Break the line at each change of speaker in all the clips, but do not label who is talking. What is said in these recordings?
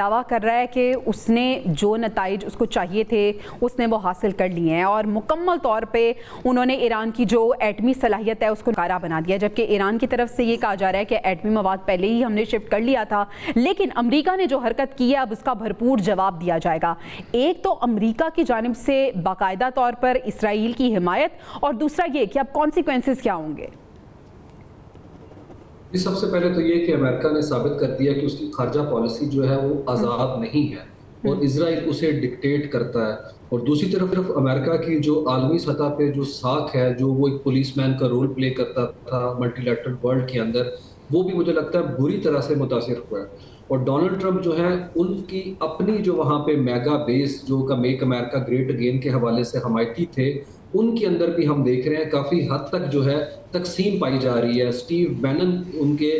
دعویٰ کر رہا ہے کہ اس نے جو نتائج اس کو چاہیے تھے اس نے وہ حاصل کر لیے ہیں اور مکمل طور پہ انہوں نے ایران کی جو ایٹمی صلاحیت ہے اس کو ناکارہ بنا دیا، جبکہ ایران کی طرف سے یہ کہا جا رہا ہے کہ ایٹمی مواد پہلے ہی ہم نے شفٹ کر لیا تھا، لیکن امریکہ نے جو حرکت کی ہے اب اس کا بھرپور جواب دیا جائے گا۔ ایک تو امریکہ کی جانب سے باقاعدہ طور پر اسرائیل کی حمایت، اور دوسرا یہ کہ اب کانسیکوینسز کیا ہوں گے؟
سب سے پہلے تو یہ کہ امریکہ نے ثابت کر دیا کہ اس کی خارجہ پالیسی جو ہے وہ آزاد نہیں ہے اور اسرائیل اسے ڈکٹیٹ کرتا ہے، اور دوسری طرف امریکہ کی جو عالمی سطح پہ جو ساکھ ہے، جو وہ ایک پولیس مین کا رول پلے کرتا تھا ملٹی لیٹرل ورلڈ کے اندر، وہ بھی مجھے لگتا ہے بری طرح سے متاثر ہوا ہے۔ اور ڈونلڈ ٹرمپ جو ہے ان کی اپنی جو وہاں پہ میگا بیس جو کا میک امریکہ گریٹ اگین کے حوالے سے حمایتی تھے، ان کے اندر بھی ہم دیکھ رہے ہیں کافی حد تک جو ہے تقسیم پائی جا رہی ہے۔ اسٹیو بینن ان کے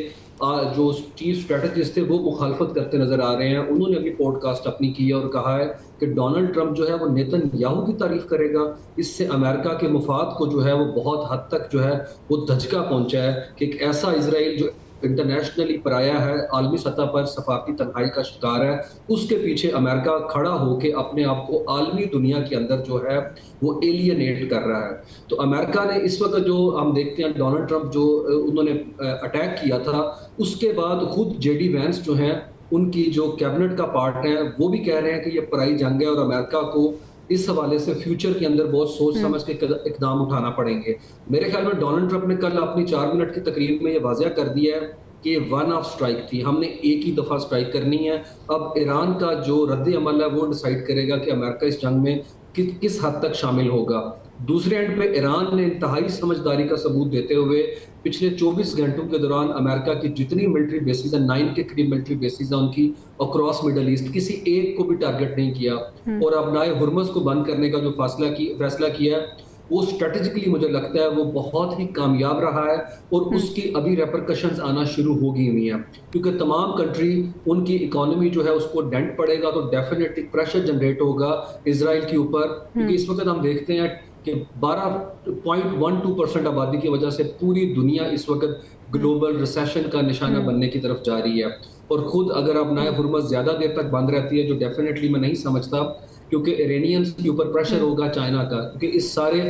جو چیف اسٹریٹجسٹ تھے وہ مخالفت کرتے نظر آ رہے ہیں، انہوں نے ابھی پوڈ کاسٹ اپنی کی ہے اور کہا ہے کہ ڈونلڈ ٹرمپ جو ہے وہ نیتن یاہو کی تعریف کرے گا، اس سے امریکہ کے مفاد کو جو ہے وہ بہت حد تک جو ہے وہ دھچکا پہنچا ہے کہ ایک ایسا اسرائیل جو انٹرنیشنلی پرایا ہے، عالمی سطح پر سفارتی تنہائی کا شکار ہے، اس کے پیچھے امریکہ کھڑا ہو کے اپنے آپ کو عالمی دنیا کے اندر جو ہے وہ ایلینیٹ کر رہا ہے۔ تو امریکہ نے اس وقت جو ہم دیکھتے ہیں ڈونلڈ ٹرمپ جو انہوں نے اٹیک کیا تھا، اس کے بعد خود جے ڈی وینس جو ہیں ان کی جو کیبنٹ کا پارٹ ہے وہ بھی کہہ رہے ہیں کہ یہ پرائی جنگ ہے اور امریکہ کو اس حوالے سے فیوچر کے اندر بہت سوچ سمجھ کے اقدام اٹھانا پڑیں گے۔ میرے خیال میں ڈونلڈ ٹرمپ نے کل اپنی 4 منٹ کی تقریر میں یہ واضح کر دیا ہے کہ یہ ون آف سٹرائک تھی، ہم نے ایک ہی دفعہ سٹرائک کرنی ہے۔ اب ایران کا جو رد عمل ہے وہ ڈیسائیڈ کرے گا کہ امریکہ اس جنگ میں کس حد تک شامل ہوگا۔ دوسرے اینڈ پہ ایران نے انتہائی سمجھداری کا ثبوت دیتے ہوئے پچھلے 24 گھنٹوں کے دوران امریکہ کی جتنی ملٹری بیسز ہیں، 9 کے قریب ملٹری بیسز ہیں ان کی اکراس مڈل ایسٹ، کسی ایک کو بھی ٹارگٹ نہیں کیا، اور اب نائے ہرمز کو بند کرنے کا جو فیصلہ کیا ہے وہ اسٹریٹجکلی مجھے لگتا ہے وہ بہت ہی کامیاب رہا ہے، اور اس کی ابھی ریپرکشنز آنا شروع ہو گئی ہوئی ہیں، کیونکہ تمام کنٹری ان کی اکانومی جو ہے اس کو ڈینٹ پڑے گا تو ڈیفینیٹلی پریشر جنریٹ ہوگا اسرائیل کے اوپر، کیونکہ اس وقت ہم دیکھتے ہیں کہ 12.12% آبادی کی وجہ سے پوری دنیا اس وقت گلوبل ریسیشن کا نشانہ بننے کی طرف جا رہی ہے، اور خود اگر اب نائب ہرمز زیادہ دیر تک بند رہتی ہے، جو ڈیفینیٹلی میں نہیں سمجھتا، کیونکہ ایرانینز کے اوپر پریشر ہوگا چائنا کا، کیونکہ اس سارے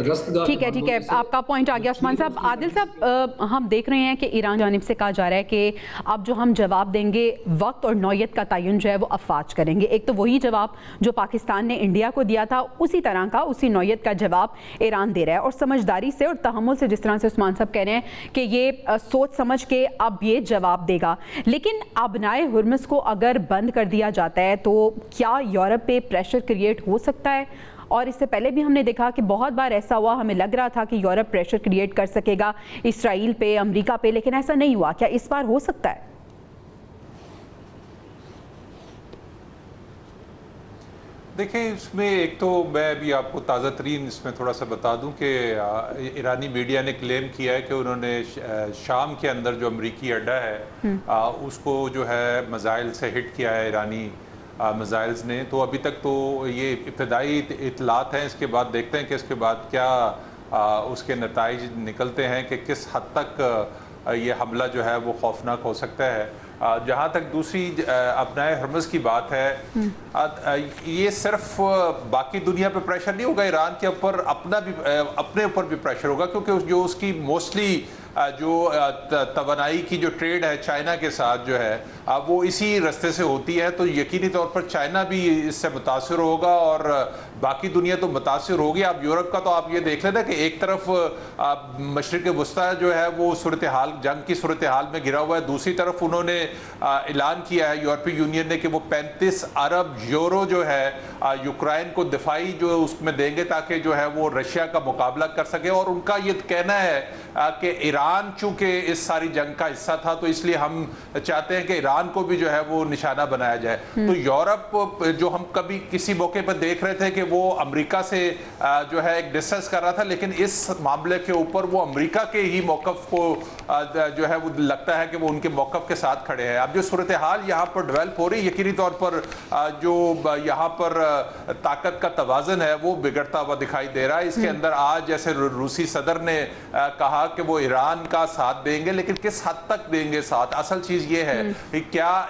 رستگار۔
ٹھیک ہے، آپ کا پوائنٹ آ گیا عثمان صاحب۔ عادل صاحب، ہم دیکھ رہے ہیں کہ ایران جانب سے کہا جا رہا ہے کہ اب جو ہم جواب دیں گے وقت اور نوعیت کا تعین جو ہے وہ افواج کریں گے۔ ایک تو وہی جواب جو پاکستان نے انڈیا کو دیا تھا، اسی طرح کا اسی نوعیت کا جواب ایران دے رہا ہے، اور سمجھداری سے اور تحمل سے، جس طرح سے عثمان صاحب کہہ رہے ہیں کہ یہ سوچ سمجھ کے اب یہ جواب دے گا۔ لیکن ابنائے ہرمز کو اگر بند کر دیا جاتا ہے تو کیا یورپ پہ پریشر کریٹ ہو سکتا ہے؟ اور اس سے پہلے بھی ہم نے دیکھا کہ بہت بار ایسا ہوا، ہمیں لگ رہا تھا کہ یورپ پریشر کریٹ کر سکے گا اسرائیل پہ، امریکہ پہ، لیکن ایسا نہیں ہوا۔ کیا اس بار ہو سکتا ہے؟
دیکھیں، اس میں ایک تو میں بھی آپ کو تازہ ترین اس میں تھوڑا سا بتا دوں کہ ایرانی میڈیا نے کلیم کیا ہے کہ انہوں نے شام کے اندر جو امریکی اڈا ہے اس کو جو ہے میزائل سے ہٹ کیا ہے ایرانی میزائلز نے۔ تو ابھی تک تو یہ ابتدائی اطلاعات ہیں، اس کے بعد دیکھتے ہیں کہ اس کے بعد کیا اس کے نتائج نکلتے ہیں کہ کس حد تک یہ حملہ جو ہے وہ خوفناک ہو سکتا ہے۔ جہاں تک دوسری ابنائے ہرمز کی بات ہے، یہ صرف باقی دنیا پہ پریشر نہیں ہوگا، ایران کے اوپر اپنے اوپر بھی پریشر ہوگا، کیونکہ جو اس کی موسٹلی جو توانائی کی جو ٹریڈ ہے چائنا کے ساتھ جو ہے وہ اسی رستے سے ہوتی ہے، تو یقینی طور پر چائنا بھی اس سے متاثر ہوگا اور باقی دنیا تو متاثر ہوگی۔ اب یورپ کا تو آپ یہ دیکھ لینا کہ ایک طرف مشرق وسطیٰ جو ہے وہ صورتحال، جنگ کی صورتحال میں گرا ہوا ہے، دوسری طرف انہوں نے اعلان کیا ہے یورپی یونین نے کہ وہ 35 ارب یورو جو ہے یوکرائن کو دفاعی جو اس میں دیں گے تاکہ جو ہے وہ رشیا کا مقابلہ کر سکے، اور ان کا یہ کہنا ہے کہ ایران چونکہ اس ساری جنگ کا حصہ تھا تو اس لیے ہم چاہتے ہیں کہ ایران کو بھی جو ہے وہ نشانہ بنایا جائے۔ تو یورپ جو ہم کبھی کسی موقع پر دیکھ رہے تھے کہ وہ امریکہ سے جو ہے ایک ڈسٹنس کر رہا تھا، لیکن اس معاملے کے اوپر وہ امریکہ کے ہی موقف کو جو ہے وہ لگتا ہے کہ وہ ان کے موقف کے ساتھ کھڑے ہیں۔ اب جو صورتحال یہاں پر ڈیولپ ہو رہی ہے، یقینی طور پر جو یہاں پر طاقت کا توازن ہے وہ بگڑتا ہوا دکھائی دے رہا ہے۔ اس کے اندر آج جیسے روسی صدر نے کہا کہ وہ ایران ایران کا ساتھ دیں گے، لیکن کس حد تک دیں گے ساتھ؟ اصل چیز یہ ہے کہ کیا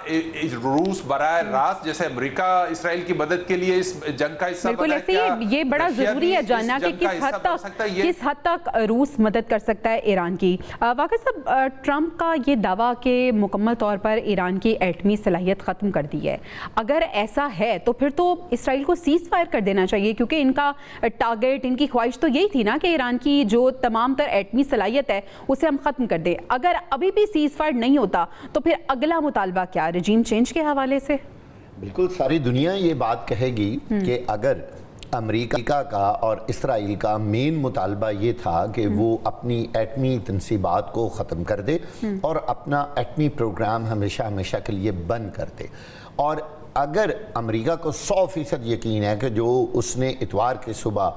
روس براہ راست جیسے امریکہ اسرائیل کی مدد کے لیے اس جنگ کا حصہ
بالکل ایسے ہی یہ بڑا ضروری ہے جاننا کہ کس حد تک روس مدد کر سکتا ہے ایران کی. واقعی صاحب، ٹرمپ کا یہ دعویٰ کہ مکمل طور پر ایران کی ایٹمی صلاحیت ختم کر دی ہے، اگر ایسا ہے تو پھر تو اسرائیل کو سیز فائر کر دینا چاہیے، کیونکہ ان کا ٹارگیٹ، ان کی خواہش تو یہی تھی نا کہ ایران کی جو تمام تر ایٹمی صلاحیت ہے اسے ہم ختم کر دیں. اگر ابھی بھی سیز فائر نہیں ہوتا تو پھر اگلا مطالبہ کیا، رجیم چینج کے حوالے سے؟
بالکل ساری دنیا یہ بات کہے گی کہ اگر امریکہ کا اور اسرائیل کا مین مطالبہ یہ تھا کہ وہ اپنی ایٹمی تنصیبات کو ختم کر دے اور اپنا ایٹمی پروگرام ہمیشہ ہمیشہ کے لیے بند کر دے، اور اگر امریکہ کو 100% یقین ہے کہ جو اس نے اتوار کی صبح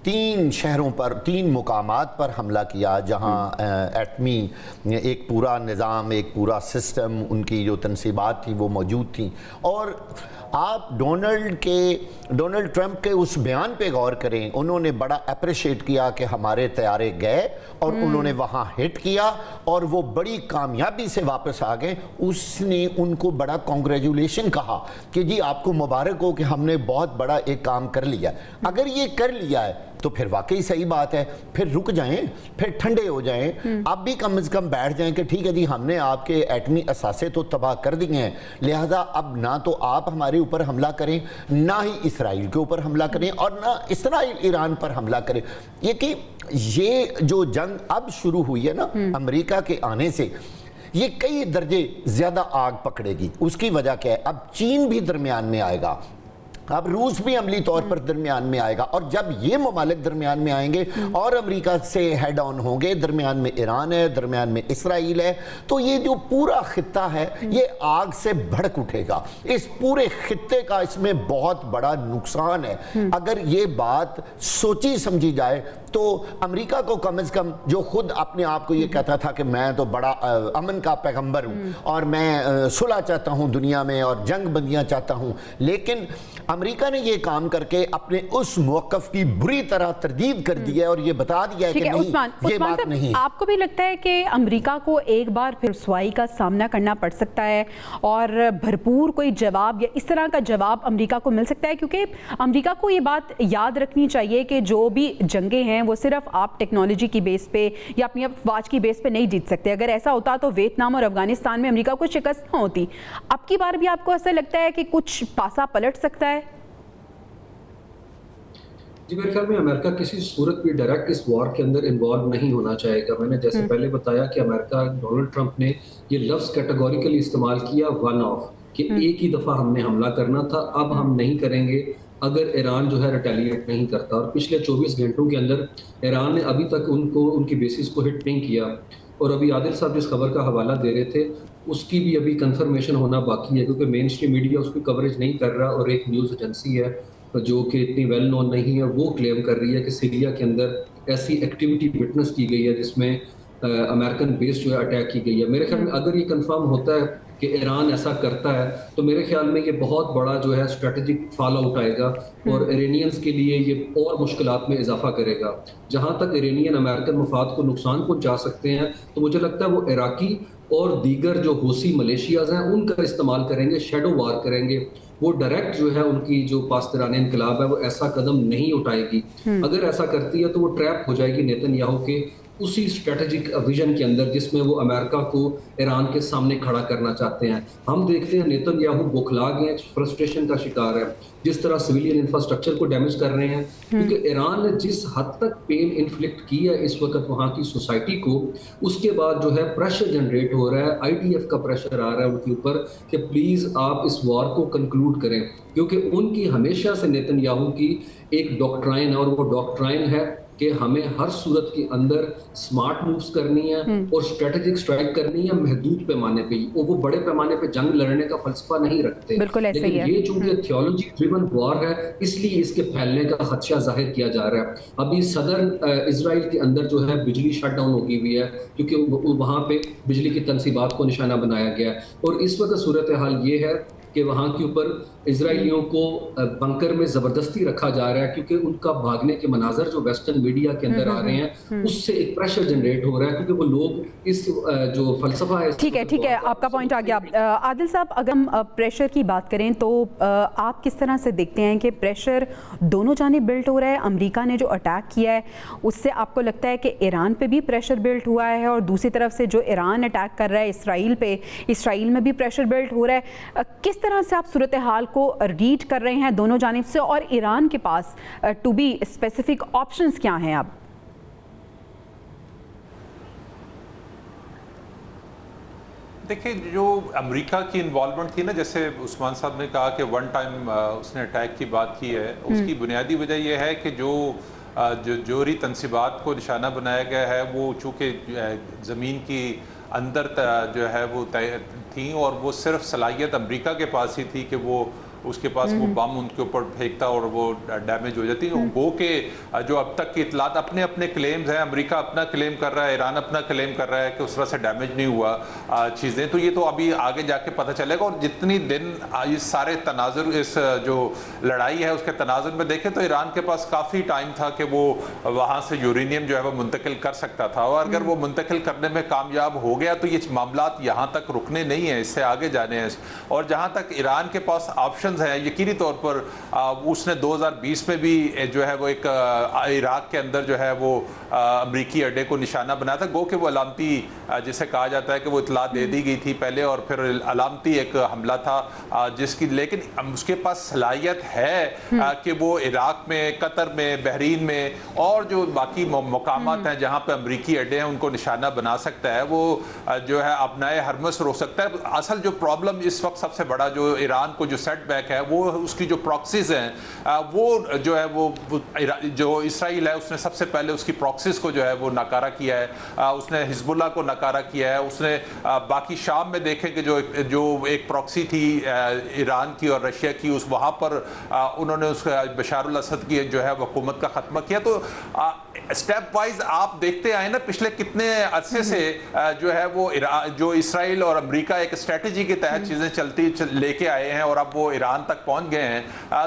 3 شہروں پر 3 مقامات پر حملہ کیا جہاں ایٹمی ایک پورا نظام، ایک پورا سسٹم، ان کی جو تنصیبات تھی وہ موجود تھیں، اور آپ ڈونلڈ ٹرمپ کے اس بیان پہ غور کریں، انہوں نے بڑا اپریشیٹ کیا کہ ہمارے طیارے گئے اور انہوں نے وہاں ہٹ کیا اور وہ بڑی کامیابی سے واپس آ گئے. اس نے ان کو بڑا کانگریچولیشن کہا کہ جی آپ کو مبارک ہو کہ ہم نے بہت بڑا ایک کام کر لیا. اگر یہ کر لیا ہے تو پھر واقعی صحیح بات ہے، پھر رک جائیں، پھر ٹھنڈے ہو جائیں، آپ بھی کم از کم بیٹھ جائیں کہ ٹھیک ہے جی ہم نے آپ کے ایٹمی اثاثے تو تباہ کر دیے ہیں، لہٰذا اب نہ تو آپ ہمارے اوپر حملہ کریں، نہ ہی اسرائیل کے اوپر حملہ کریں، اور نہ اسرائیل ایران پر حملہ کریں. یہ جو جنگ اب شروع ہوئی ہے نا امریکہ کے آنے سے، یہ کئی درجے زیادہ آگ پکڑے گی. اس کی وجہ کیا ہے؟ اب چین بھی درمیان میں آئے گا، اب روس بھی عملی طور پر درمیان میں آئے گا، اور جب یہ ممالک درمیان میں آئیں گے اور امریکہ سے ہیڈ آن ہوں گے، درمیان میں ایران ہے، درمیان میں اسرائیل ہے، تو یہ جو پورا خطہ ہے یہ آگ سے بھڑک اٹھے گا. اس پورے خطے کا اس میں بہت بڑا نقصان ہے. اگر یہ بات سوچی سمجھی جائے تو امریکہ کو کم از کم، جو خود اپنے آپ کو یہ کہتا تھا کہ میں تو بڑا امن کا پیغمبر ہوں اور میں صلح چاہتا ہوں دنیا میں اور جنگ بندیاں چاہتا ہوں، لیکن امریکہ نے یہ کام کر کے اپنے اس موقف کی بری طرح تردید کر دی ہے اور یہ بتا دیا ہے کہ نہیں، یہ بات نہیں.
آپ کو بھی لگتا ہے کہ امریکہ کو ایک بار پھر رسوائی کا سامنا کرنا پڑ سکتا ہے اور بھرپور کوئی جواب یا اس طرح کا جواب امریکہ کو مل سکتا ہے؟ کیونکہ امریکہ کو یہ بات یاد رکھنی چاہیے کہ جو بھی جنگیں ہیں وہ صرف آپ ٹیکنالوجی کی بیس پہ یا اپنی افواج کی بیس پہ نہیں جیت سکتے. اگر ایسا ہوتا تو ویتنام اور افغانستان میں امریکہ کو شکست نہ ہوتی. اب کی بار بھی آپ کو ایسا لگتا ہے کہ کچھ پاسا پلٹ سکتا ہے؟
جی میرے خیال میں امریکہ کسی صورت بھی ڈائریکٹ اس وار کے اندر انوالو نہیں ہونا چاہے گا. میں نے جیسے پہلے بتایا کہ امریکہ، ڈونلڈ ٹرمپ نے یہ لفظ کیٹیگوریکلی استعمال کیا ون آف، کہ ایک ہی دفعہ ہم نے حملہ کرنا تھا، اب ہم نہیں کریں گے اگر ایران جو ہے ریٹیلیٹ نہیں کرتا. اور پچھلے 24 گھنٹوں کے اندر ایران نے ابھی تک ان کی بیسز کو ہٹ نہیں کیا. اور ابھی عادل صاحب جس خبر کا حوالہ دے رہے تھے اس کی بھی ابھی کنفرمیشن ہونا باقی ہے، کیونکہ مین اسٹریم میڈیا اس کی کوریج نہیں کر رہا، اور ایک نیوز ایجنسی ہے جو کہ اتنی ویل نون نہیں ہے وہ کلیم کر رہی ہے کہ سیریا کے اندر ایسی ایکٹیویٹی وٹنس کی گئی ہے جس میں امریکن بیس جو ہے اٹیک کی گئی ہے. میرے خیال میں اگر یہ کنفرم ہوتا ہے کہ ایران ایسا کرتا ہے تو میرے خیال میں یہ بہت بڑا جو ہے اسٹریٹجک فال آؤٹ آئے گا اور ایرینینز کے لیے یہ اور مشکلات میں اضافہ کرے گا. جہاں تک ایرینین امریکن مفاد کو نقصان پہنچا سکتے ہیں تو مجھے لگتا ہے وہ عراقی اور دیگر جو حوثی ملیشیاز ہیں ان کا استعمال کریں گے، شیڈو وار کریں گے. وہ ڈائریکٹ جو ہے ان کی جو پاسداران انقلاب ہے وہ ایسا قدم نہیں اٹھائے گی. اگر ایسا کرتی ہے تو وہ ٹریپ ہو جائے گی نیتن یاہو کے اسی اسٹریٹجک ویژن کے اندر جس میں وہ امریکہ کو ایران کے سامنے کھڑا کرنا چاہتے ہیں. ہم دیکھتے ہیں نیتن یاہو بوکھلا گئے ہیں، فرسٹریشن کا شکار ہے، جس طرح سویلین انفراسٹرکچر کو ڈیمیج کر رہے ہیں، کیونکہ ایران نے جس حد تک پین انفلکٹ کی ہے اس وقت وہاں کی سوسائٹی کو، اس کے بعد جو ہے پریشر جنریٹ ہو رہا ہے، آئی ٹی ایف کا پریشر آ رہا ہے ان کے اوپر کہ پلیز آپ اس وار کو کنکلوڈ کریں. کیونکہ ان کی ہمیشہ سے نیتن یاہو کی ایک ڈاکٹرائن ہے، اور وہ ڈاکٹرائن ہے کہ ہمیں ہر صورت کے اندر سمارٹ مووز کرنی ہے اور اسٹریٹجک اسٹرائک کرنی ہے محدود پیمانے پہ. وہ بڑے پیمانے پہ جنگ لڑنے کا فلسفہ نہیں رکھتے، لیکن یہ چونکہ تھیولوجی ڈریون وار ہے اس لیے اس کے پھیلنے کا خدشہ ظاہر کیا جا رہا ہے. ابھی صدر اسرائیل کے اندر جو ہے بجلی شٹ ڈاؤن ہو گئی ہوئی ہے کیونکہ وہاں پہ بجلی کی تنصیبات کو نشانہ بنایا گیا ہے. اور اس وقت صورتحال یہ ہے کہ وہاں کے اوپر اسرائیلیوں کو بنکر میں زبردستی رکھا جا رہا ہے، کیونکہ ان کا بھاگنے کے مناظر جو ویسٹرن میڈیا کے اندر آ رہے ہیں اس سے ایک پریشر جنریٹ ہو رہا ہے، کیونکہ وہ لوگ اس جو فلسفہ ہے.
ٹھیک ہے آپ کا پوائنٹ آ گیا. عادل صاحب، اگر ہم پریشر کی بات کریں تو آپ کس طرح سے دیکھتے ہیں کہ پریشر دونوں جانب بلٹ ہو رہا ہے؟ امریکہ نے جو اٹیک کیا ہے اس سے آپ کو لگتا ہے کہ ایران پہ بھی پریشر بلٹ ہوا ہے، اور دوسری طرف سے جو ایران اٹیک کر رہا ہے اسرائیل پہ، اسرائیل میں بھی پریشر بلٹ ہو رہا ہے. کس طرح سے آپ صورتحال کو ریڈ کر رہے ہیں دونوں جانب سے، اور ایران کے پاس ٹو بی اسپیسیفک آپشنز کیا ہیں اب؟
دیکھیں، جو امریکہ کی انوالومنٹ تھی نا، جیسے عثمان صاحب نے کہا کہ ون ٹائم اس نے اٹیک کی بات کی ہے، اس کی بنیادی وجہ یہ ہے کہ جو جوہری تنصیبات کو نشانہ بنایا گیا ہے وہ چونکہ زمین کی اندر جو ہے وہ تھیں، اور وہ صرف صلاحیت امریکہ کے پاس ہی تھی کہ وہ اس کے پاس وہ بم ان کے اوپر پھینکتا اور وہ ڈیمیج ہو جاتی. گو کہ جو اب تک کی اطلاعات اپنے کلیمز ہیں، امریکہ اپنا کلیم کر رہا ہے، ایران اپنا کلیم کر رہا ہے کہ اس طرح سے ڈیمیج نہیں ہوا چیزیں، تو یہ تو ابھی آگے جا کے پتہ چلے گا. اور جتنی دن اس سارے تناظر، اس جو لڑائی ہے اس کے تناظر میں دیکھیں تو ایران کے پاس کافی ٹائم تھا کہ وہ وہاں سے یورینیم جو ہے وہ منتقل کر سکتا تھا، اور اگر وہ منتقل کرنے میں کامیاب ہو گیا تو یہ معاملات یہاں تک رکنے نہیں ہیں، اس سے آگے جانے ہیں. اور جہاں تک ایران کے پاس آپشن ہیں، یقینی طور پر اس نے 2020 میں بھی جو ہے وہ ایک عراق کے اندر جو ہے وہ امریکی اڈے کو نشانہ بنایا تھا. گو کہ وہ علامتی، جسے کہا جاتا ہے کہ وہ اطلاع دے دی گئی تھی پہلے، اور پھر علامتی ایک حملہ تھا جس کی، لیکن اس کے پاس صلاحیت ہے کہ وہ عراق میں، قطر میں، بحرین میں اور جو باقی مقامات ہیں جہاں پہ امریکی اڈے ہیں ان کو نشانہ بنا سکتا ہے. وہ جو ہے ابنائے حرمس روک سکتا ہے. اصل جو پرابلم اس وقت سب سے بڑا جو ایران کو جو سیٹ بیک ہے وہ اس کی جو پراکسیز ہیں، وہ جو ہے وہ جو اسرائیل ہے اس نے سب سے پہلے اس کی پراکسیز کو جو ہے وہ ناکارہ کیا ہے. اس نے حزب اللہ کو ناکارہ کیا ہے. اس نے باقی شام میں دیکھیں کہ جو ایک پراکسی تھی ایران کی اور رشیا کی، اس وہاں پر انہوں نے اس بشار الاسد کی جو ہے حکومت کا خاتمہ کیا. تو اسٹیپ وائز آپ دیکھتے آئے نا پچھلے کتنے عرصے سے جو ہے وہ جو اسرائیل اور امریکہ ایک اسٹریٹجی کے تحت چیزیں چلتی لے کے آئے ہیں، اور اب وہ ایران تک پہنچ گئے ہیں.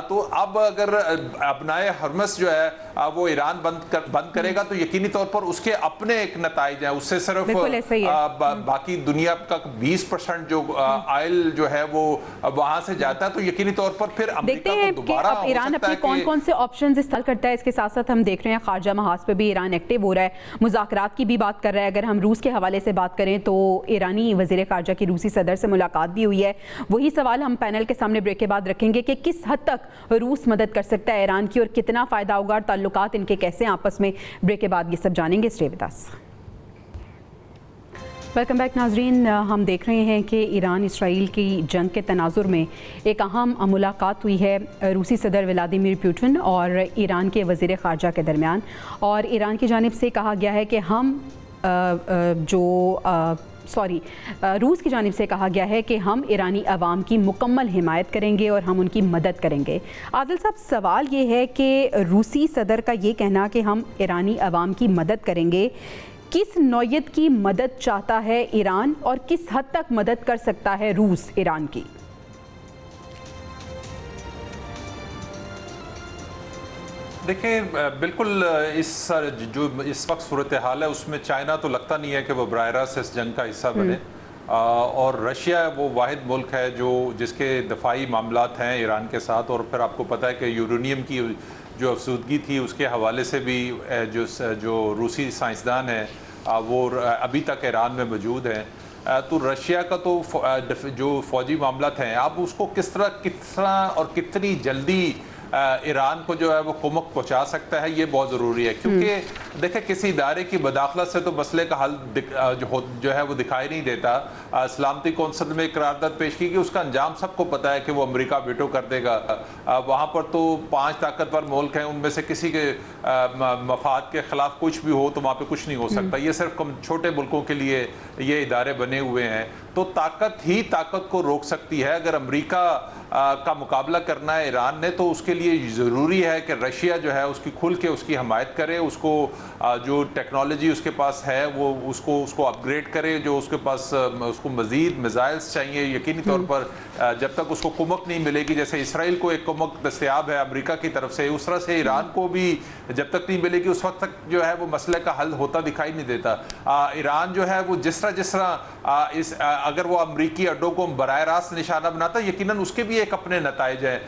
تو اب اگر ابنائے حرمس جو ہے وہ ایران بند کرے گا تو یقینی طور پر اس کے اپنے ایک نتائج ہیں. اس سے صرف باقی دنیا کا 20% جو آئل جو ہے وہ وہاں سے جاتا ہے، تو یقینی طور پر پھر امریکہ کو دوبارہ ہو
ایران
سکتا ہے
اپنے کون سے آپشنز استعمال کرتا ہے. اس کے ساتھ ساتھ ہم دیکھ رہے ہیں خارجہ محاذ پہ بھی ایران ایکٹیو ہو رہا ہے، مذاکرات کی بھی بات کر رہا ہے. اگر ہم روس کے حوالے سے بات کریں تو ایرانی وزیر خارجہ کی روسی صدر سے ملاقات بھی ہوئی ہے. وہی سوال ہم پینل کے سامنے بریک کے بعد رکھیں گے کہ کس حد تک روس مدد کر سکتا ہے ایران کی، اور کتنا فائدہ ہوگا، اور تعلقات ان کے کیسے آپس میں. بریک کے بعد یہ سب جانیں گے. Stay with us. Welcome back ناظرین. ہم دیکھ رہے ہیں کہ ایران اسرائیل کی جنگ کے تناظر میں ایک اہم ملاقات ہوئی ہے روسی صدر ولادیمیر پوٹن اور ایران کے وزیر خارجہ کے درمیان، اور ایران کی جانب سے کہا گیا ہے کہ ہم روس کی جانب سے کہا گیا ہے کہ ہم ایرانی عوام کی مکمل حمایت کریں گے اور ہم ان کی مدد کریں گے. عادل صاحب، سوال یہ ہے کہ روسی صدر کا یہ کہنا کہ ہم ایرانی عوام کی مدد کریں گے، کس نوعیت کی مدد چاہتا ہے ایران، اور کس حد تک مدد کر سکتا ہے روس ایران کی؟
دیکھیں، بالکل جو اس وقت صورتحال ہے اس میں چائنا تو لگتا نہیں ہے کہ وہ براہ راست اس جنگ کا حصہ بنے، اور رشیا وہ واحد ملک ہے جس کے دفاعی معاملات ہیں ایران کے ساتھ. اور پھر آپ کو پتہ ہے کہ یورینیم کی جو افزودگی تھی اس کے حوالے سے بھی جو روسی سائنسدان ہیں وہ ابھی تک ایران میں موجود ہیں. تو رشیا کا تو جو فوجی معاملات ہیں، اب اس کو کس طرح اور کتنی جلدی ایران کو جو ہے وہ کمک پہنچا سکتا ہے، یہ بہت ضروری ہے. کیونکہ دیکھیں، کسی ادارے کی مداخلت سے تو مسئلے کا حل جو ہے وہ دکھائی نہیں دیتا. سلامتی کونسل میں قرارداد پیش کی گئی، اس کا انجام سب کو پتا ہے کہ وہ امریکہ ویٹو کر دے گا. وہاں پر تو 5 طاقتور ملک ہیں، ان میں سے کسی کے مفاد کے خلاف کچھ بھی ہو تو وہاں پہ کچھ نہیں ہو سکتا. یہ صرف چھوٹے ملکوں کے لیے یہ ادارے بنے ہوئے ہیں. تو طاقت ہی طاقت کو روک سکتی ہے. اگر امریکہ کا مقابلہ کرنا ہے ایران نے، تو اس کے لیے ضروری ہے کہ رشیا جو ہے اس کی کھل کے اس کی حمایت کرے، اس کو جو ٹیکنالوجی اس کے پاس ہے وہ اس کو اپگریڈ کرے, جو اس کے پاس اس کو مزید میزائلز چاہیے. یقینی طور پر جب تک اس کو کمک نہیں ملے گی, جیسے اسرائیل کو ایک کمک دستیاب ہے امریکہ کی طرف سے, اس طرح سے ایران کو بھی جب تک نہیں ملے گی اس وقت تک جو ہے وہ مسئلے کا حل ہوتا دکھائی نہیں دیتا. ایران جو ہے وہ جس طرح اگر وہ امریکی اڈوں کو براہ راست نشانہ بناتا ہے, یقیناً اس کے بھی ایک اپنے نتائج ہیں.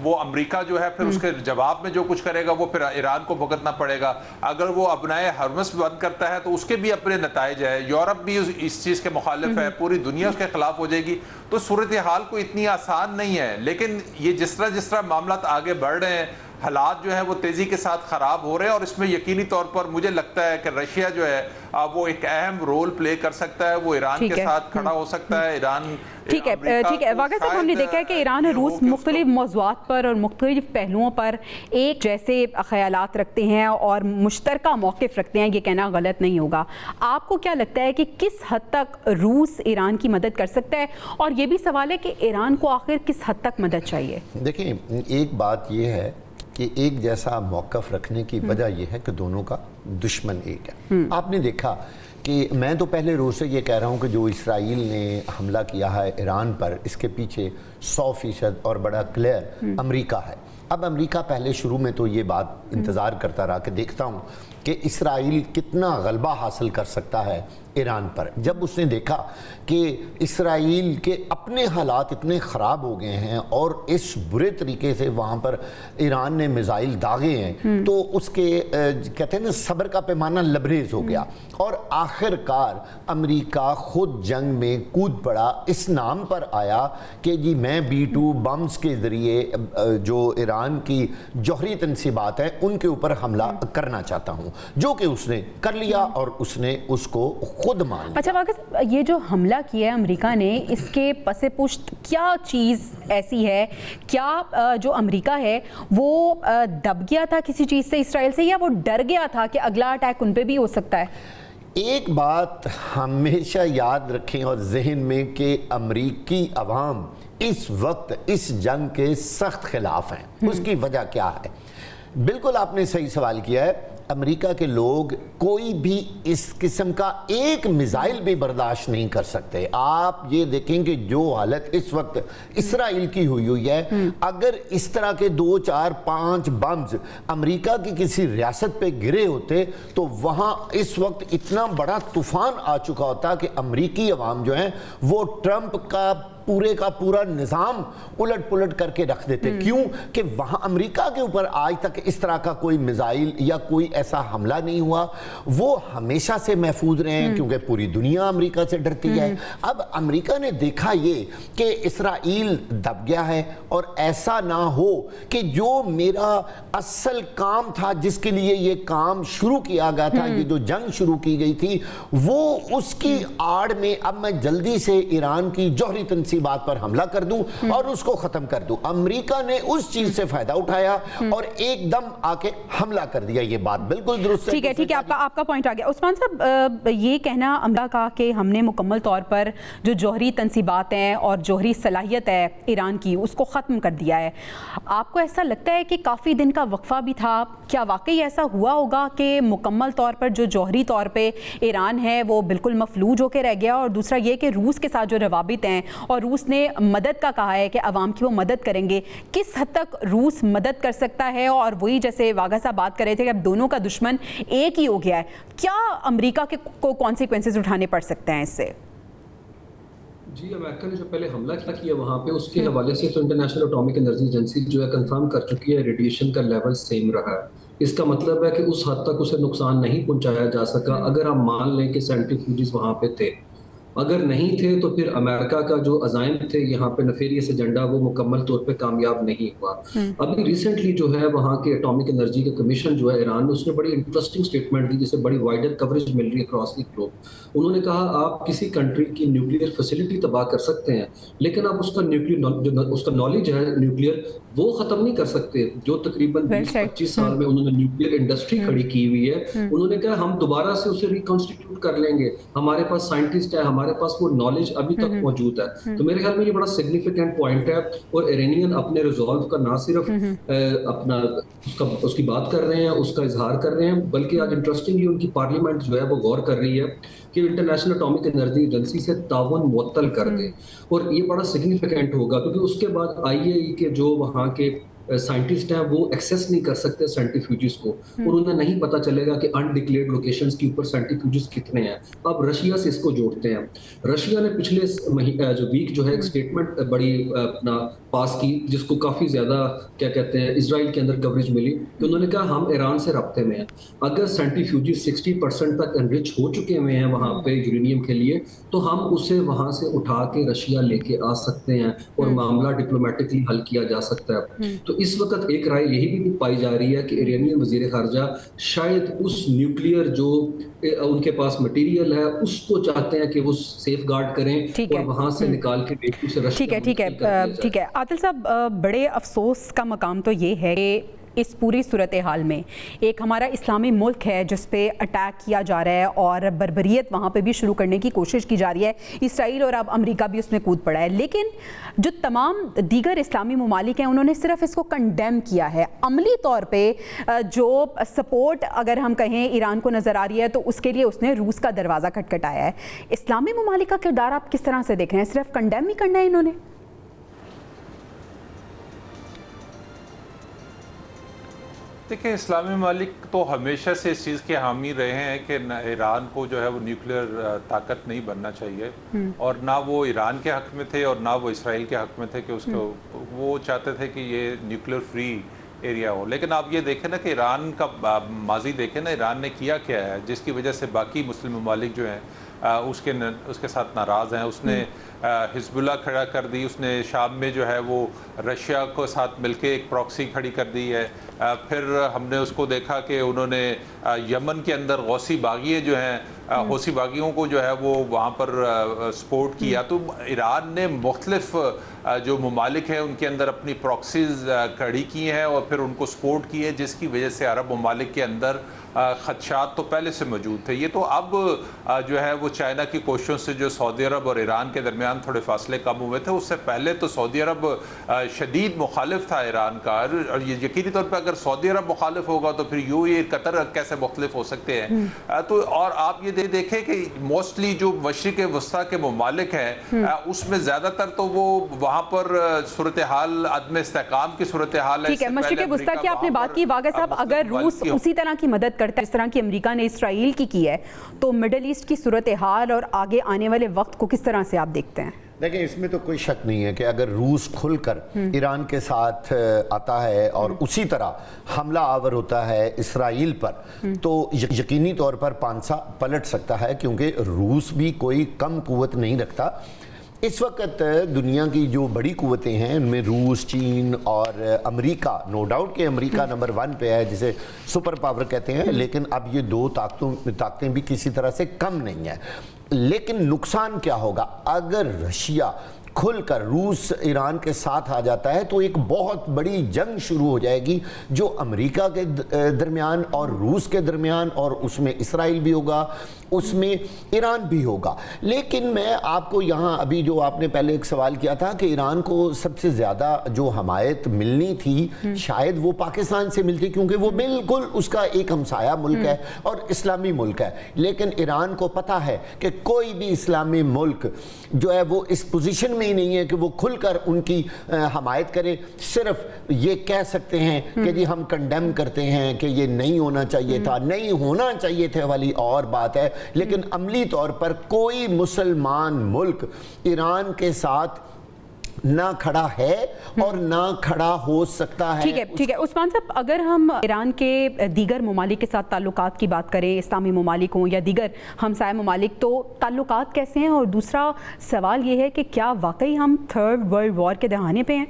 وہ امریکہ جو ہے پھر اس کے جواب میں جو کچھ کرے گا وہ پھر ایران کو بھگتنا پڑے گا. اگر وہ ابنائے ہرمس بند کرتا ہے تو اس کے بھی اپنے نتائج ہیں. یورپ بھی اس چیز کے مخالف ہے, پوری دنیا اس کے خلاف ہو جائے گی. تو صورتحال کو اتنی آسان نہیں ہے, لیکن یہ جس طرح معاملات آگے بڑھ رہے ہیں, حالات جو ہے وہ تیزی کے ساتھ خراب ہو رہے ہیں, اور اس میں یقینی طور پر مجھے لگتا ہے کہ رشیا جو ہے وہ ایک اہم رول پلے کر سکتا ہے, وہ ایران کے ساتھ کھڑا ہو سکتا ہے. ایران
ٹھیک ہے. واقعہ صاحب ہم نے دیکھا ہے کہ ایران اور روس مختلف موضوعات پر اور مختلف پہلوؤں پر ایک جیسے خیالات رکھتے ہیں اور مشترکہ موقف رکھتے ہیں, یہ کہنا غلط نہیں ہوگا. آپ کو کیا لگتا ہے کہ کس حد تک روس ایران کی مدد کر سکتا ہے, اور یہ بھی سوال ہے کہ ایران کو آخر کس حد تک مدد چاہیے؟
دیکھیں, ایک بات یہ ہے کہ ایک جیسا موقف رکھنے کی وجہ یہ ہے کہ دونوں کا دشمن ایک ہے. آپ نے دیکھا کہ میں تو پہلے روز سے یہ کہہ رہا ہوں کہ جو اسرائیل نے حملہ کیا ہے ایران پر, اس کے پیچھے 100% اور بڑا کلیئر امریکہ ہے. اب امریکہ پہلے شروع میں تو یہ بات انتظار کرتا رہا کہ دیکھتا ہوں کہ اسرائیل کتنا غلبہ حاصل کر سکتا ہے ایران پر. جب اس نے دیکھا کہ اسرائیل کے اپنے حالات اتنے خراب ہو گئے ہیں اور اس برے طریقے سے وہاں پر ایران نے میزائل داغے ہیں, تو اس کے کہتے ہیں نا صبر کا پیمانہ لبریز ہو گیا, اور آخر کار امریکہ خود جنگ میں کود پڑا, اس نام پر آیا کہ جی میں B-2 بمز کے ذریعے جو ایران کی جوہری تنصیبات ہیں ان کے اوپر حملہ کرنا چاہتا ہوں, جو کہ اس نے کر لیا اور اس نے اس کو خود مان لیا.
اچھا واقعہ صاحب, یہ جو حملہ کیا ہے امریکہ نے, اس کے پس پشت کیا چیز ایسی ہے, کیا جو امریکہ ہے وہ دب گیا تھا کسی چیز سے اسرائیل سے, یا وہ ڈر گیا تھا کہ اگلا اٹیک ان پہ بھی ہو سکتا ہے؟
ایک بات ہمیشہ یاد رکھیں اور ذہن میں کہ امریکی عوام اس وقت اس جنگ کے سخت خلاف ہیں. اس کی وجہ کیا ہے؟ بالکل آپ نے صحیح سوال کیا ہے. امریکہ کے لوگ کوئی بھی اس قسم کا ایک میزائل بھی برداشت نہیں کر سکتے. آپ یہ دیکھیں کہ جو حالت اس وقت اسرائیل کی ہوئی ہے, اگر اس طرح کے 2, 4, 5 بمز امریکہ کی کسی ریاست پہ گرے ہوتے تو وہاں اس وقت اتنا بڑا طوفان آ چکا ہوتا کہ امریکی عوام جو ہیں وہ ٹرمپ کا پورا نظام الٹ پلٹ کر کے رکھ دیتے. کیوں کہ وہاں امریکہ کے اوپر آج تک اس طرح کا کوئی میزائل یا کوئی ایسا حملہ نہیں ہوا. وہ ہمیشہ سے محفوظ رہے ہیں کیونکہ پوری دنیا امریکہ سے ڈرتی ہے. اب امریکہ نے دیکھا یہ کہ اسرائیل دب گیا ہے, اور ایسا نہ ہو کہ جو میرا اصل کام تھا, جس کے لیے یہ کام شروع کیا گیا تھا, یہ جو جنگ شروع کی گئی تھی, وہ اس کی آڑ میں اب میں جلدی سے ایران کی جوہری بات پر حملہ کر دوں اور اس کو ختم کر دوں. امریکہ نے اس چیز سے فائدہ اٹھایا اور ایک دم آ کے حملہ کر دیا. یہ بات بالکل درست ہے.
ٹھیک ہے, آپ کا پوائنٹ آ گیا. عثمان صاحب, یہ کہنا امریکہ کا کہ ہم نے مکمل طور پر جو جوہری تنصیبات ہیں اور جوہری صلاحیت ہے ایران کی, اس کو ختم کر دیا ہے, آپ کو ایسا لگتا ہے کہ کافی دن کا وقفہ بھی تھا؟ کیا واقعی ایسا ہوا ہوگا کہ مکمل طور پر جو جوہری طور پہ ایران ہے وہ بالکل مفلوج ہو کے رہ گیا؟ اور دوسرا یہ کہ روس کے ساتھ جو روابط ہیں, اور روس نے مدد کا کہا ہے کہ عوام کی وہ مدد کریں گے, کس حد تک روس مدد کر سکتا ہے؟ اور وہی جیسے واگا صاحب بات کر رہے تھے کہ اب دونوں کا دشمن ایک ہی ہو گیا ہے, کیا امریکہ کو کانسیکوینسز اٹھانے پڑ سکتے ہیں اس سے؟
جی, امریکہ نے جو پہلے حملہ کیا وہاں پہ, اس کے حوالے سے تو انٹرنیشنل اٹامک انرجی ایجنسی جو ہے کنفرم کر چکی ہے ریڈیشن کا لیول سیم رہا ہے. اس کا مطلب ہے کہ اس حد تک اسے نقصان نہیں پہنچایا جا سکا, اگر ہم مان لیں کہ سینٹریفیوجز وہاں پہ تھے. اگر نہیں تھے تو پھر امریکہ کا جو عزائم تھے یہاں پہ نفیریس ایجنڈا, وہ مکمل طور پہ کامیاب نہیں ہوا. ابھی ریسنٹلی جو ہے وہاں کے اٹامک انرجی کے کمیشن جو ہے ایران میں, اس نے بڑی انٹرسٹنگ سٹیٹمنٹ دی جسے بڑی وائڈر کوریج مل رہی ہے اکراس دی گلوب. انہوں نے کہا آپ کسی کنٹری کی نیوکلیئر فیسلٹی تباہ کر سکتے ہیں, لیکن آپ اس کا نالج ہے نیوکلیئر وہ ختم نہیں کر سکتے. جو تقریباً 20-25 سال میں انہوں نے نیوکلیئر انڈسٹری کھڑی کی ہوئی ہے, انہوں نے کہا ہم دوبارہ سے اسے ریکنسٹیٹیوٹ کر لیں گے, ہمارے پاس سائنٹسٹ ہے, ہمارے پاس وہ نالج ابھی تک موجود ہے. تو میرے خیال میں یہ بڑا سگنیفیکنٹ پوائنٹ ہے, اور ایرانین اپنے ریزالو کا نہ صرف اپنا اس کی بات کر رہے ہیں, اس کا اظہار کر رہے ہیں, بلکہ آج انٹرسٹنگلی ان کی پارلیمنٹ جو ہے وہ غور کر رہی ہے کہ انٹرنیشنل اٹامک انرجی ایجنسی سے تعاون معطل کر دے. اور یہ بڑا سگنیفیکنٹ ہوگا کیونکہ اس کے بعد IAEA کے جو وہاں کے سائنٹسٹ ہیں وہ ایکسیس نہیں کر سکتے سینٹریفیوجز کو, اور انہیں نہیں پتہ چلے گا کہ انڈکلیئرڈ لوکیشنز کے اوپر سینٹریفیوجز کتنے ہیں. اب رشیا سے اس کو جوڑتے ہیں. رشیا نے پچھلے جو ویک جو ہے ایک سٹیٹمنٹ بڑی اپنا پاس کی, جس کو کافی زیادہ کیا کہتے ہیں اسرائیل کے اندر کوریج ملی, کہ انہوں نے کہا ہم ایران سے رابطے میں ہیں, اگر سینٹریفیوجز 60% تک انرچ ہو چکے ہوئے ہیں وہاں پہ یورینیم کے لیے, تو ہم اسے وہاں سے اٹھا کے رشیا لے کے آ سکتے ہیں اور معاملہ ڈپلومیٹکلی حل کیا جا سکتا ہے. تو اس وقت ایک رائے یہی بھی پائی جا رہی ہے کہ ایرانین وزیر خارجہ شاید اس نیوکلیئر جو ان کے پاس مٹیریل ہے اس کو چاہتے ہیں کہ وہ سیف گارڈ کریں اور وہاں سے نکال کے بیٹو سے رشیا.
ٹھیک ہے عادل صاحب, بڑے افسوس کا مقام تو یہ ہے کہ اس پوری صورتحال میں ایک ہمارا اسلامی ملک ہے جس پہ اٹیک کیا جا رہا ہے اور بربریت وہاں پہ بھی شروع کرنے کی کوشش کی جا رہی ہے. اسرائیل اور اب امریکہ بھی اس میں کود پڑا ہے, لیکن جو تمام دیگر اسلامی ممالک ہیں انہوں نے صرف اس کو کنڈیم کیا ہے. عملی طور پہ جو سپورٹ اگر ہم کہیں ایران کو نظر آ رہی ہے تو اس کے لیے اس نے روس کا دروازہ کھٹکھٹایا ہے. اسلامی ممالک کا کردار آپ کس طرح سے دیکھ رہے ہیں؟ صرف کنڈیم ہی کرنا ہے انہوں نے؟
دیکھیں, اسلامی ممالک تو ہمیشہ سے اس چیز کے حامی رہے ہیں کہ ایران کو جو ہے وہ نیوکلیئر طاقت نہیں بننا چاہیے, اور نہ وہ ایران کے حق میں تھے اور نہ وہ اسرائیل کے حق میں تھے کہ اس کو وہ چاہتے تھے کہ یہ نیوکلیئر فری ایریا ہو. لیکن آپ یہ دیکھیں نا کہ ایران کا ماضی دیکھیں نا, ایران نے کیا کیا ہے جس کی وجہ سے باقی مسلم ممالک جو ہیں اس کے ساتھ ناراض ہیں. اس نے حزب اللہ کھڑا کر دی, اس نے شام میں جو ہے وہ رشیا کو ساتھ مل کے ایک پراکسی کھڑی کر دی ہے. پھر ہم نے اس کو دیکھا کہ انہوں نے یمن کے اندر غوثی باغیے جو ہیں, حوثی باغیوں کو جو ہے وہ وہاں پر سپورٹ کیا. تو ایران نے مختلف جو ممالک ہیں ان کے اندر اپنی پراکسیز کھڑی کی ہیں اور پھر ان کو سپورٹ کی ہے, جس کی وجہ سے عرب ممالک کے اندر خدشات تو پہلے سے موجود تھے. یہ تو اب جو ہے وہ چائنا کی کوششوں سے جو سعودی عرب اور ایران کے درمیان تھوڑے فاصلے کم ہوئے تھے, اس سے پہلے تو سعودی عرب شدید مخالف تھا ایران کا. اور یہ یقینی طور پہ اگر سعودی عرب مخالف ہوگا تو پھر UAE قطر کیسے مختلف ہو سکتے ہیں. تو اور آپ یہ دیکھیں کہ موسٹلی جو مشرق وسطیٰ کے ممالک ہیں اس میں زیادہ تر تو وہ وہاں پر صورتحال عدم استحکام کی صورتحال ہے.
ٹھیک ہے, مشرق وسطیٰ کی آپ نے بات کی. واقع صاحب, اگر روس اسی طرح کی مدد کرتا ہے اس طرح کی امریکہ نے اسرائیل کی ہے, تو مڈل ایسٹ کی صورتحال اور آگے آنے والے وقت کو کس طرح سے آپ دیکھتے ہیں؟
دیکھیں, اس میں تو کوئی شک نہیں ہے کہ اگر روس کھل کر ایران کے ساتھ آتا ہے اور اسی طرح حملہ آور ہوتا ہے اسرائیل پر, تو یقینی طور پر پانسا پلٹ سکتا ہے, کیونکہ روس بھی کوئی کم قوت نہیں رکھتا. اس وقت دنیا کی جو بڑی قوتیں ہیں ان میں روس, چین اور امریکہ, نو ڈاؤٹ کہ امریکہ نمبر 1 پہ ہے جسے سپر پاور کہتے ہیں, لیکن اب یہ دو طاقتیں بھی کسی طرح سے کم نہیں ہیں. لیکن نقصان کیا ہوگا اگر رشیا کھل کر روس ایران کے ساتھ آ جاتا ہے؟ تو ایک بہت بڑی جنگ شروع ہو جائے گی جو امریکہ کے درمیان اور روس کے درمیان, اور اس میں اسرائیل بھی ہوگا, اس میں ایران بھی ہوگا. لیکن میں آپ کو یہاں ابھی جو آپ نے پہلے ایک سوال کیا تھا کہ ایران کو سب سے زیادہ جو حمایت ملنی تھی شاید وہ پاکستان سے ملتی, کیونکہ وہ بالکل اس کا ایک ہمسایہ ملک ہے اور اسلامی ملک ہے. لیکن ایران کو پتہ ہے کہ کوئی بھی اسلامی ملک جو ہے وہ اس پوزیشن میں ہی نہیں ہے کہ وہ کھل کر ان کی حمایت کرے. صرف یہ کہہ سکتے ہیں کہ جی ہم کنڈیم کرتے ہیں کہ یہ نہیں ہونا چاہیے تھا, نہیں ہونا چاہیے تھے والی اور بات ہے. لیکن عملی طور پر کوئی مسلمان ملک ایران کے ساتھ نہ کھڑا ہے اور نہ کھڑا ہو سکتا ہے.
ٹھیک ہے عثمان صاحب, اگر ہم ایران کے دیگر ممالک کے ساتھ تعلقات کی بات کریں, اسلامی ممالک ہوں یا دیگر ہمسائے ممالک, تو تعلقات کیسے ہیں؟ اور دوسرا سوال یہ ہے کہ کیا واقعی ہم تھرڈ ورلڈ وار کے دہانے پہ ہیں؟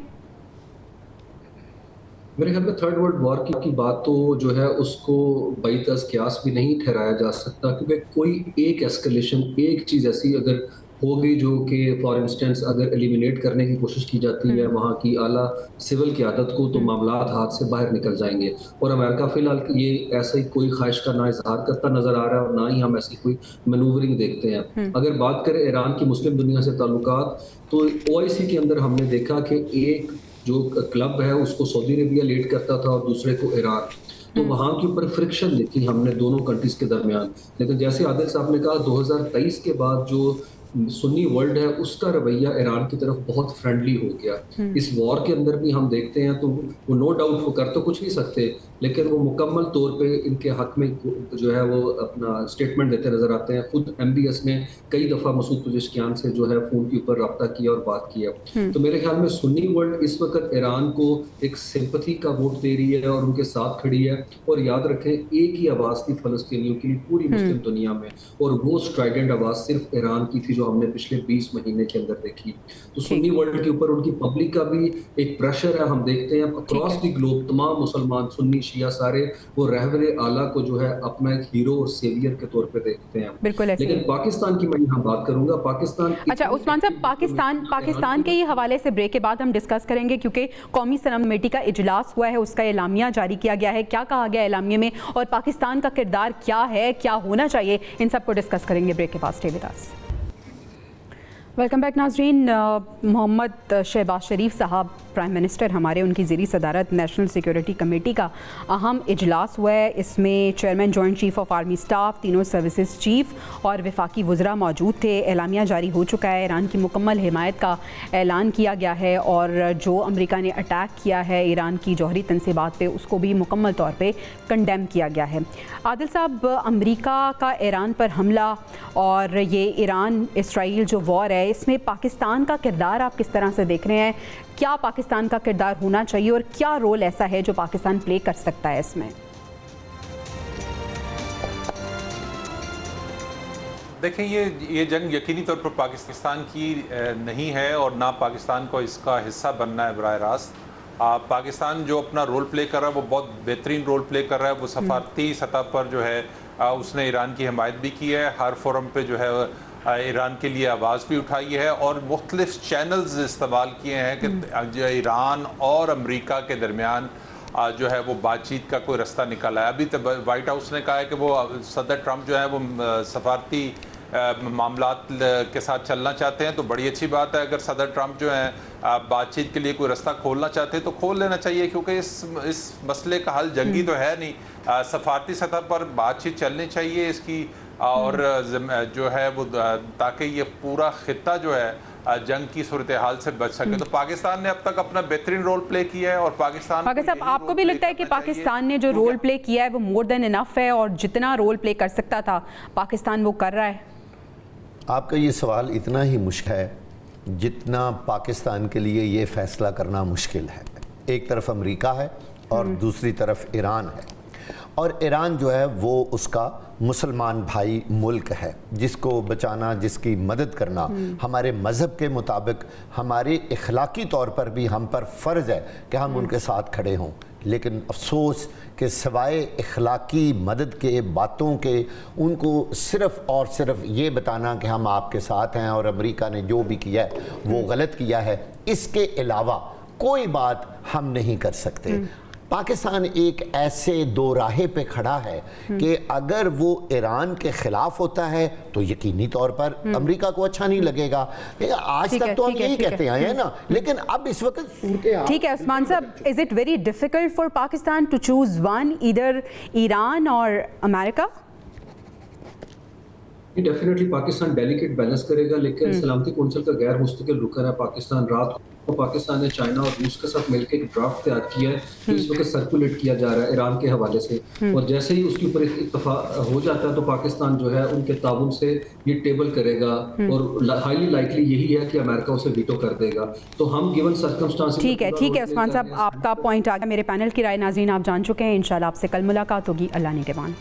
میرے خیال میں تھرڈ ورلڈ وار کی بات تو جو ہے اس کو بعید از قیاس بھی نہیں ٹھہرایا جا سکتا, کیونکہ کوئی ایک ایسکلیشن, ایک چیز ایسی اگر ہوگی جو کہ فار انسٹنس اگر ایلیمینیٹ کرنے کی کوشش کی جاتی ہے وہاں کی اعلیٰ سول قیادت کو تو معاملات ہاتھ سے باہر نکل جائیں گے. اور امریکہ فی الحال یہ ایسا ہی کوئی خواہش کا نہ اظہار کرتا نظر آ رہا ہے اور نہ ہی ہم ایسی کوئی مینوورنگ دیکھتے ہیں. اگر بات کریں ایران کی مسلم دنیا سے تعلقات تو OIC کے اندر ہم نے دیکھا کہ ایک جو کلب ہے اس کو سعودی عربیہ لیڈ کرتا تھا اور دوسرے کو ایران. تو وہاں کے اوپر فرکشن دیکھی ہم نے دونوں کنٹریز کے درمیان. لیکن جیسے عادل صاحب نے کہا 2023 کے بعد جو سنی ورلڈ ہے اس کا رویہ ایران کی طرف بہت فرینڈلی ہو گیا. اس وار کے اندر بھی ہم دیکھتے ہیں تو وہ نو ڈاؤٹ وہ کر تو کچھ نہیں سکتے لیکن وہ مکمل طور پہ ان کے حق میں جو ہے وہ اپنا اسٹیٹمنٹ دیتے نظر آتے ہیں. خود MBS نے کئی دفعہ مسعود پزشکیان سے جو ہے فون کے اوپر رابطہ کیا اور بات کیا. تو میرے خیال میں سنی ورلڈ اس وقت ایران کو ایک سمپتھی کا ووٹ دے رہی ہے اور ان کے ساتھ کھڑی ہے. اور یاد رکھیں ایک ہی آواز تھی فلسطینیوں کی پوری مسلم دنیا میں اور وہ اسٹرائیڈنٹ آواز صرف ایران کی تھی جو ہم نے پچھلے 20 مہینے کے اندر دیکھی. تو سنی ورلڈ کے اوپر ان کی پبلک کا بھی ایک پریشر ہے. ہم دیکھتے ہیں اکراس دی گلوب تمام مسلمان سنی شیعہ سارے وہ رہبر اعلیٰ کو جو ہے اپنا ایک ہیرو اور سیویئر کے طور پہ دیکھتے ہیں. لیکن پاکستان کی میں یہاں بات کروں گا. پاکستان
اچھا عثمان صاحب پاکستان کے یہ حوالے سے بریک کے بعد ہم ڈسکس کریں گے کیونکہ قومی سلامتی کمیٹی کا اجلاس ہوا ہے, اس کا اعلامیہ جاری کیا گیا ہے. کیا کہا گیا اعلامیہ میں اور پاکستان کا کردار کیا ہے, کیا ہونا چاہیے, ان سب کو ڈسکس کریں گے بریک کے بعد. Stay with us. Welcome back ناظرین. محمد شہباز شریف صاحب پرائم منسٹر ہمارے, ان کی زیر صدارت نیشنل سیکیورٹی کمیٹی کا اہم اجلاس ہوا ہے. اس میں chairman joint chief of army staff, تینوں سروسز چیف اور وفاقی وزراء موجود تھے. اعلامیہ جاری ہو چکا ہے. ایران کی مکمل حمایت کا اعلان کیا گیا ہے اور جو امریکہ نے اٹیک کیا ہے ایران کی جوہری تنصیبات پہ اس کو بھی مکمل طور پہ کنڈیم کیا گیا ہے. عادل صاحب, امریکہ کا ایران پر حملہ اور یہ ایران اسرائیل جو وار ہے اس میں پاکستان کا کردار آپ کس طرح سے دیکھ رہے ہیں؟ کیا پاکستان کا کردار ہونا چاہیے اور کیا رول ایسا ہے جو پاکستان پلے کر سکتا ہے اس میں؟
دیکھیں یہ جنگ یقینی طور پر پاکستان کی نہیں ہے اور نہ پاکستان کو اس کا حصہ بننا ہے براہ راست. پاکستان جو اپنا رول پلے کر رہا ہے وہ بہت بہترین رول پلے کر رہا ہے. وہ سفارتی سطح پر جو ہے اس نے ایران کی حمایت بھی کی ہے, ہر فورم پہ جو ہے ایران کے لیے آواز بھی اٹھائی ہے اور مختلف چینلز استعمال کیے ہیں کہ جو ایران اور امریکہ کے درمیان جو ہے وہ بات چیت کا کوئی رستہ نکالا ہے. ابھی وائٹ ہاؤس نے کہا ہے کہ وہ صدر ٹرمپ جو ہے وہ سفارتی معاملات کے ساتھ چلنا چاہتے ہیں, تو بڑی اچھی بات ہے. اگر صدر ٹرمپ جو ہیں بات چیت کے لیے کوئی رستہ کھولنا چاہتے ہیں تو کھول لینا چاہیے, کیونکہ اس مسئلے کا حل جنگی تو ہے نہیں. سفارتی سطح پر بات چیت چلنی چاہیے اس کی, اور جو ہے وہ تاکہ یہ پورا خطہ جو ہے جنگ کی صورتحال سے بچ سکے. تو پاکستان نے اب تک اپنا بہترین رول پلے کیا ہے اور پاکستان
صاحب آپ کو بھی لگتا ہے کہ پاکستان نے جو رول پلے کیا ہے وہ مور دین انف ہے اور جتنا رول پلے کر سکتا تھا پاکستان وہ کر رہا ہے؟
آپ کا یہ سوال اتنا ہی مشکل ہے جتنا پاکستان کے لیے یہ فیصلہ کرنا مشکل ہے. ایک طرف امریکہ ہے اور دوسری طرف ایران ہے, اور ایران جو ہے وہ اس کا مسلمان بھائی ملک ہے جس کو بچانا, جس کی مدد کرنا ہمارے مذہب کے مطابق ہمارے اخلاقی طور پر بھی ہم پر فرض ہے کہ ہم ان کے ساتھ کھڑے ہوں. لیکن افسوس کہ سوائے اخلاقی مدد کے, باتوں کے, ان کو صرف اور صرف یہ بتانا کہ ہم آپ کے ساتھ ہیں اور امریکہ نے جو بھی کیا ہے وہ غلط کیا ہے, اس کے علاوہ کوئی بات ہم نہیں کر سکتے. پاکستان ایک ایسے دو راہے پہ کھڑا ہے کہ اگر وہ ایران کے خلاف ہوتا ہے تو یقینی طور پر امریکہ کو اچھا نہیں لگے گا. آج تک تو ہم یہی کہتے آئے ہیں نا, لیکن اب اس وقت
ٹھیک ہے. عثمان صاحب, is it very difficult for Pakistan to choose one, either Iran اور امریکہ؟
ڈیفینیٹلی پاکستان ڈیلیکیٹ بیلنس کرے گا, لیکن سلامتی کونسل کا غیر مستقل رکن ہے پاکستان. رات کو پاکستان نے چائنا اور روس کے ساتھ مل کے ایک ڈرافٹ تیار کیا ہے جو اس وقت سرکولیٹ کیا جا رہا ہے ایران کے حوالے سے, اور جیسے ہی اس کے اوپر اتفاق ہو جاتا ہے تو پاکستان جو ہے ان کے تعاون سے یہ ٹیبل کرے گا اور ہائیلی لائکلی یہی ہے کہ امریکہ اسے ویٹو کر دے گا. تو ہم گیون سرکمسٹانس.
ٹھیک ہے عثمان صاحب, آپ کا پوائنٹ آ گیا. میرے پینل کی رائے ناظرین آپ جان چکے ہیں. انشاءاللہ آپ سے کل ملاقات ہوگی. اللہ نگہبان.